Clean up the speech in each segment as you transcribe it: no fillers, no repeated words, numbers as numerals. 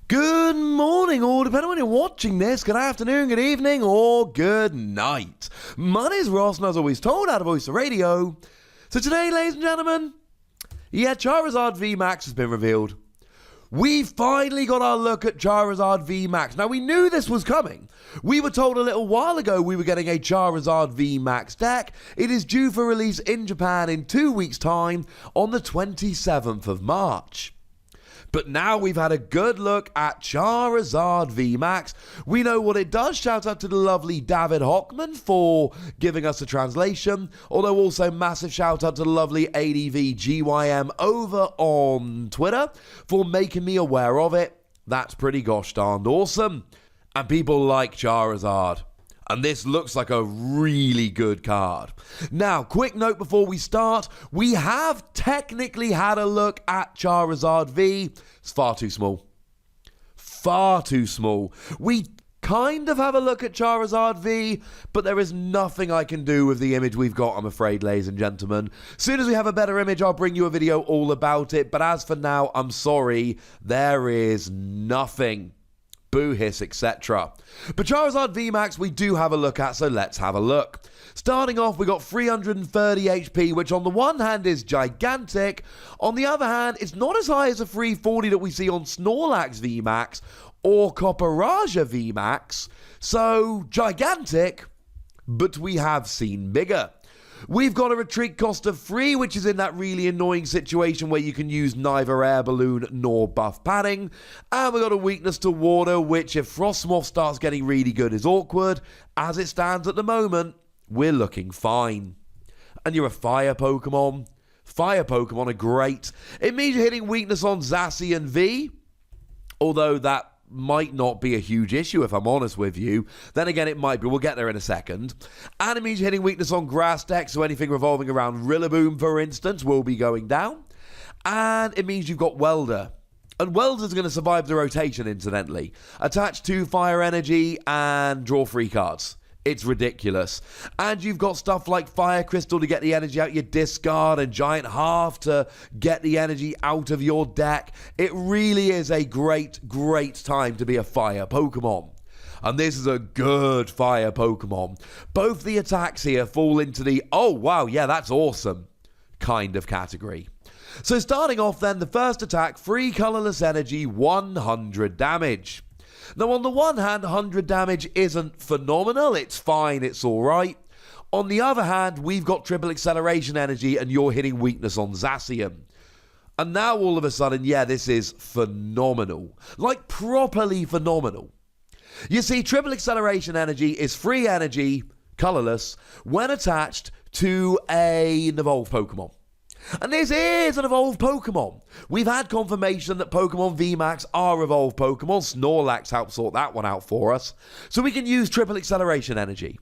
Good morning, or depending on when you're watching this, good afternoon, good evening, or good night. My name is Ross, and as always told, out of Voice of Radio. So today, ladies and gentlemen, Charizard VMAX has been revealed. We finally got our look at Charizard VMAX. Now, we knew this was coming. We were told a little while ago we were getting a Charizard VMAX deck. It is due for release in Japan in 2 weeks' time on the 27th of March. But now we've had a good look at Charizard VMAX. We know what it does. Shout out to the lovely David Hockman for giving us a translation. Although also massive shout out to the lovely ADVGYM over on Twitter for making me aware of it. That's pretty gosh darned awesome. And people like Charizard. And this looks like a really good card. Now, quick note before we start. We have technically had a look at Charizard V. It's far too small. Far too small. We kind of have a look at Charizard V, but there is nothing I can do with the image we've got, I'm afraid, ladies and gentlemen. As soon as we have a better image, I'll bring you a video all about it. But as for now, I'm sorry, there is nothing. Boo hiss, etc. But Charizard VMAX we do have a look at, so let's have a look. Starting off, we got 330 HP, which on the one hand is gigantic. On the other hand, it's not as high as the 340 that we see on Snorlax VMAX or Copperaja VMAX. So, gigantic, but we have seen bigger. We've got a retreat cost of 3, which is in that really annoying situation where you can use neither air balloon nor buff padding. And we've got a weakness to water, which if Frostmoth starts getting really good is awkward. As it stands at the moment, we're looking fine. And you're a fire Pokemon. Fire Pokemon are great. It means you're hitting weakness on Zacian V, although that might not be a huge issue if I'm honest with you. Then again, it might be. We'll get there in a second. And it means you're hitting weakness on grass decks, so anything revolving around Rillaboom, for instance, will be going down. And it means you've got Welder. And Welder's going to survive the rotation, incidentally. Attach 2 fire energy and draw 3 cards. It's ridiculous. And you've got stuff like Fire Crystal to get the energy out your discard and Giant Half to get the energy out of your deck. It really is a great, great time to be a fire Pokemon. And this is a good fire Pokemon. Both the attacks here fall into the, oh wow, yeah, that's awesome kind of category. So starting off then, the first attack, free colorless energy, 100 damage. Now, on the one hand, 100 damage isn't phenomenal. It's fine. It's all right. On the other hand, we've got triple acceleration energy and you're hitting weakness on Zacian. And now, all of a sudden, yeah, this is phenomenal. Like, properly phenomenal. You see, triple acceleration energy is free energy, colorless, when attached to an evolved Pokemon. And this is an evolved Pokemon. We've had confirmation that Pokemon VMAX are evolved Pokemon. Snorlax helped sort that one out for us. So we can use triple acceleration energy,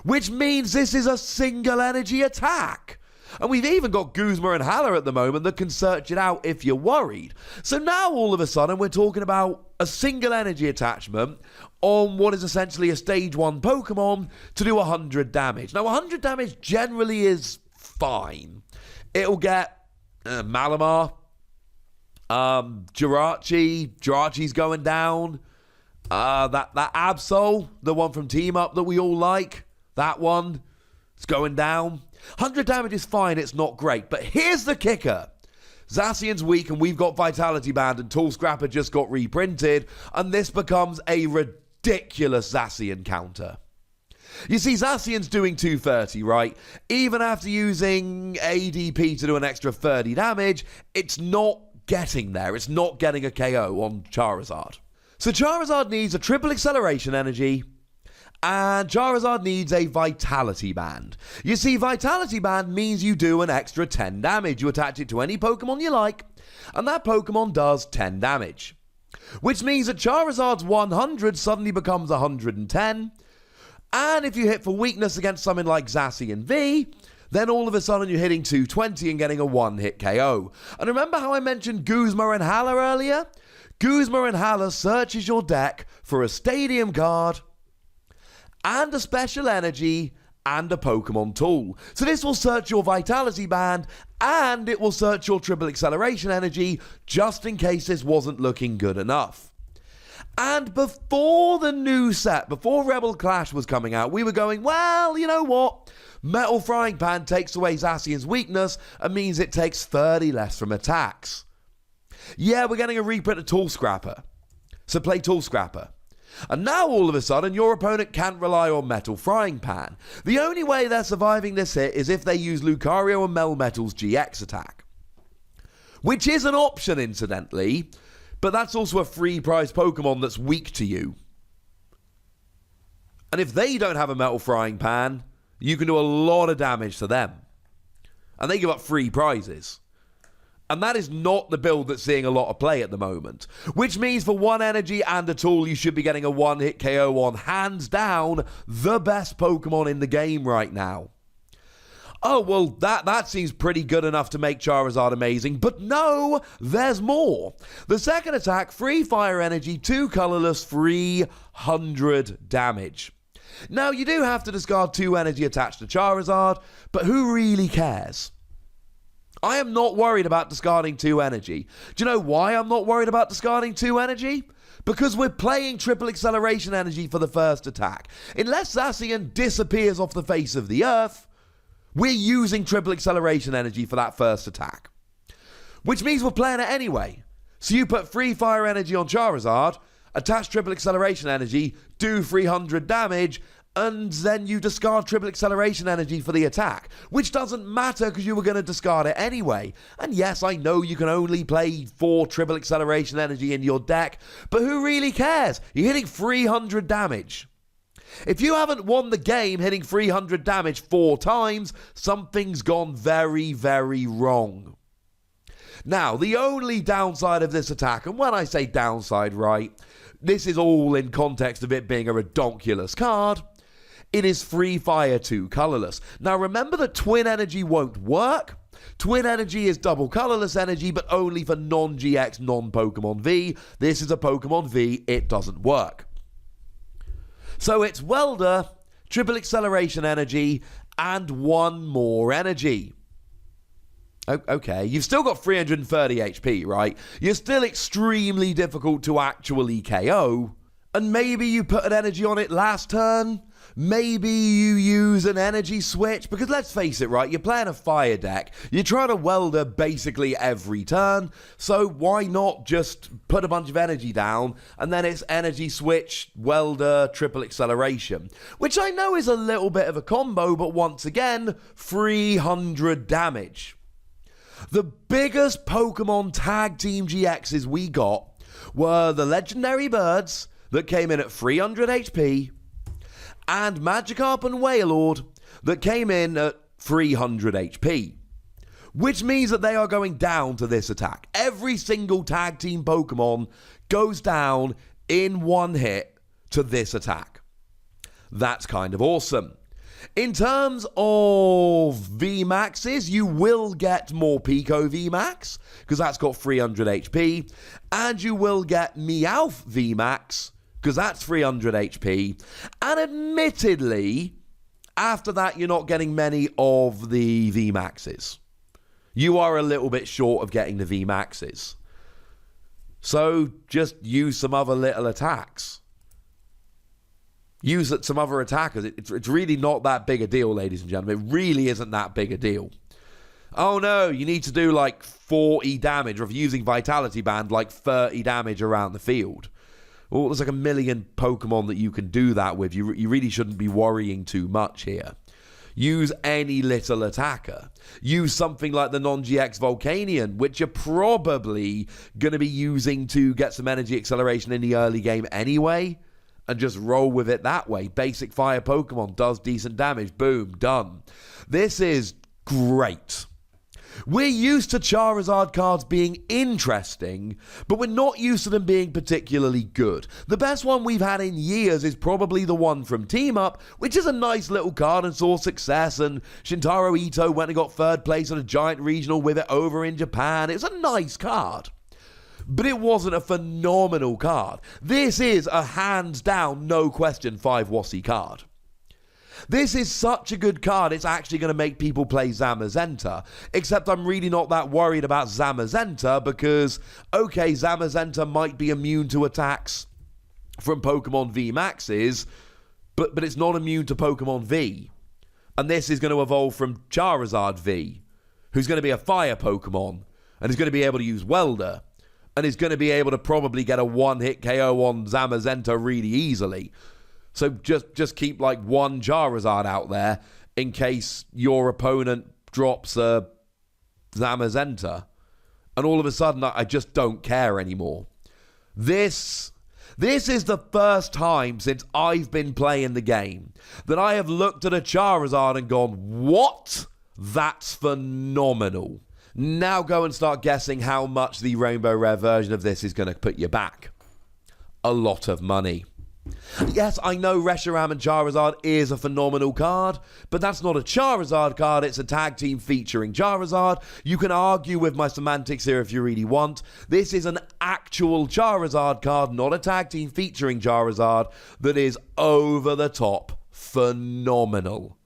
which means this is a single energy attack. And we've even got Guzma and Hala at the moment that can search it out if you're worried. So now all of a sudden we're talking about a single energy attachment on what is essentially a stage 1 Pokemon to do 100 damage. Now 100 damage generally is fine. It'll get Malamar, Jirachi's going down, that Absol, the one from Team Up that we all like, that one is going down. 100 damage is fine, it's not great, but here's the kicker. Zacian's weak and we've got Vitality Band and Tool Scrapper just got reprinted, and this becomes a ridiculous Zacian counter. You see, Zacian's doing 230, right? Even after using ADP to do an extra 30 damage, it's not getting there. It's not getting a KO on Charizard. So Charizard needs a triple acceleration energy, and Charizard needs a Vitality Band. You see, Vitality Band means you do an extra 10 damage. You attach it to any Pokemon you like, and that Pokemon does 10 damage. Which means that Charizard's 100 suddenly becomes 110, and if you hit for weakness against something like Zacian V, then all of a sudden you're hitting 220 and getting a one-hit KO. And remember how I mentioned Guzma and Hala earlier? Guzma and Hala searches your deck for a Stadium card and a special energy and a Pokemon tool. So this will search your Vitality Band and it will search your triple acceleration energy just in case this wasn't looking good enough. And before the new set, before Rebel Clash was coming out, we were going, well, you know what? Metal Frying Pan takes away Zacian's weakness and means it takes 30 less from attacks. Yeah, we're getting a reprint of Tool Scrapper. So play Tool Scrapper. And now all of a sudden your opponent can't rely on Metal Frying Pan. The only way they're surviving this hit is if they use Lucario and Melmetal's GX attack. Which is an option, incidentally, but that's also a free prize Pokemon that's weak to you. And if they don't have a Metal Frying Pan, you can do a lot of damage to them. And they give up free prizes. And that is not the build that's seeing a lot of play at the moment. Which means for 1 energy and a tool, you should be getting a 1-hit KO on, hands down, the best Pokemon in the game right now. Oh, well, that seems pretty good enough to make Charizard amazing. But no, there's more. The second attack, free fire energy, 2 colorless, 300 damage. Now, you do have to discard 2 energy attached to Charizard, but who really cares? I am not worried about discarding 2 energy. Do you know why I'm not worried about discarding 2 energy? Because we're playing triple acceleration energy for the first attack. Unless Zacian disappears off the face of the earth, we're using triple acceleration energy for that first attack. Which means we're playing it anyway. So you put free fire energy on Charizard, attach triple acceleration energy, do 300 damage, and then you discard triple acceleration energy for the attack, which doesn't matter because you were going to discard it anyway. And yes, I know you can only play 4 triple acceleration energy in your deck, but who really cares? You're hitting 300 damage. If you haven't won the game hitting 300 damage 4 times, something's gone very, very wrong. Now, the only downside of this attack, and when I say downside, right, this is all in context of it being a redonkulous card. It is free fire 2 colorless. Now remember that Twin Energy won't work. Twin Energy is double colorless energy, but only for non-GX, non-Pokemon V. This is a Pokemon V, it doesn't work. So it's Welder, triple acceleration energy, and 1 more energy. Okay, you've still got 330 HP, right? You're still extremely difficult to actually KO. And maybe you put an energy on it last turn. Maybe you use an energy switch. Because let's face it, right? You're playing a fire deck. You're trying to welder basically every turn. So why not just put a bunch of energy down and then it's energy switch, welder, triple acceleration. Which I know is a little bit of a combo, but once again, 300 damage. The biggest Pokemon Tag Team GXs we got were the Legendary Birds that came in at 300 HP and Magikarp and Wailord that came in at 300 HP. Which means that they are going down to this attack. Every single Tag Team Pokemon goes down in 1 hit to this attack. That's kind of awesome. In terms of VMAXs, you will get more Pico VMAX, because that's got 300 HP, and you will get Meowth VMAX, because that's 300 HP, and admittedly, after that, you're not getting many of the VMAXs. You are a little bit short of getting the VMAXs. So, just use some other little attacks. Use some other attackers. It's really not that big a deal, ladies and gentlemen. It really isn't that big a deal. Oh no, you need to do like 40 damage, or if you're using Vitality Band, like 30 damage around the field. Well, there's like a million Pokemon that you can do that with. You really shouldn't be worrying too much here. Use any little attacker. Use something like the non-GX Volcanion, which you're probably going to be using to get some energy acceleration in the early game anyway. And just roll with it that way. Basic fire Pokemon does decent damage. Boom, done. This is great. We're used to Charizard cards being interesting, but we're not used to them being particularly good. The best one we've had in years is probably the one from Team Up, which is a nice little card and saw success, and Shintaro Ito went and got 3rd place at a giant regional with it over in Japan. It's a nice card. But it wasn't a phenomenal card. This is a hands down, no question, 5 Wasi card. This is such a good card, it's actually going to make people play Zamazenta. Except I'm really not that worried about Zamazenta because, okay, Zamazenta might be immune to attacks from Pokemon VMAXs, but it's not immune to Pokemon V. And this is going to evolve from Charizard V, who's going to be a fire Pokemon, and is going to be able to use Welder, and is going to be able to probably get a one-hit KO on Zamazenta really easily. So just keep like one Charizard out there in case your opponent drops a Zamazenta. And all of a sudden, I just don't care anymore. This is the first time since I've been playing the game that I have looked at a Charizard and gone, what? That's phenomenal. Now go and start guessing how much the Rainbow Rare version of this is going to put you back. A lot of money. Yes, I know Reshiram and Charizard is a phenomenal card, but that's not a Charizard card, it's a tag team featuring Charizard. You can argue with my semantics here if you really want. This is an actual Charizard card, not a tag team featuring Charizard, that is over the top phenomenal.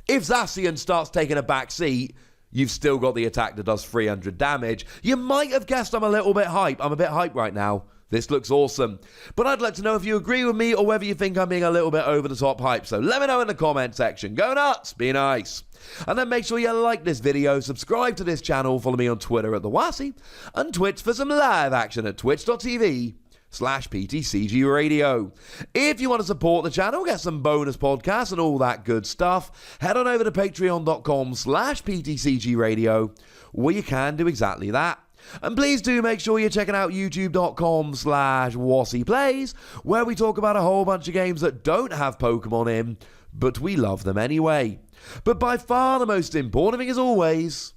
If Zacian starts taking a back seat, you've still got the attack that does 300 damage. You might have guessed I'm a little bit hype. I'm a bit hype right now. This looks awesome. But I'd like to know if you agree with me or whether you think I'm being a little bit over the top hype. So let me know in the comment section. Go nuts. Be nice. And then make sure you like this video, subscribe to this channel, follow me on Twitter at The Wassy, and Twitch for some live action at twitch.tv/PTCGRadio. If you want to support the channel, get some bonus podcasts and all that good stuff, head on over to patreon.com/PTCGRadio, where you can do exactly that. And please do make sure you're checking out youtube.com/WassyPlays, where we talk about a whole bunch of games that don't have Pokemon in, but we love them anyway. But by far the most important thing, as always,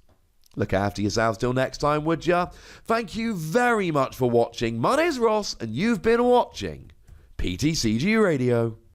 look after yourselves till next time, would ya? Thank you very much for watching. My name's Ross, and you've been watching PTCG Radio.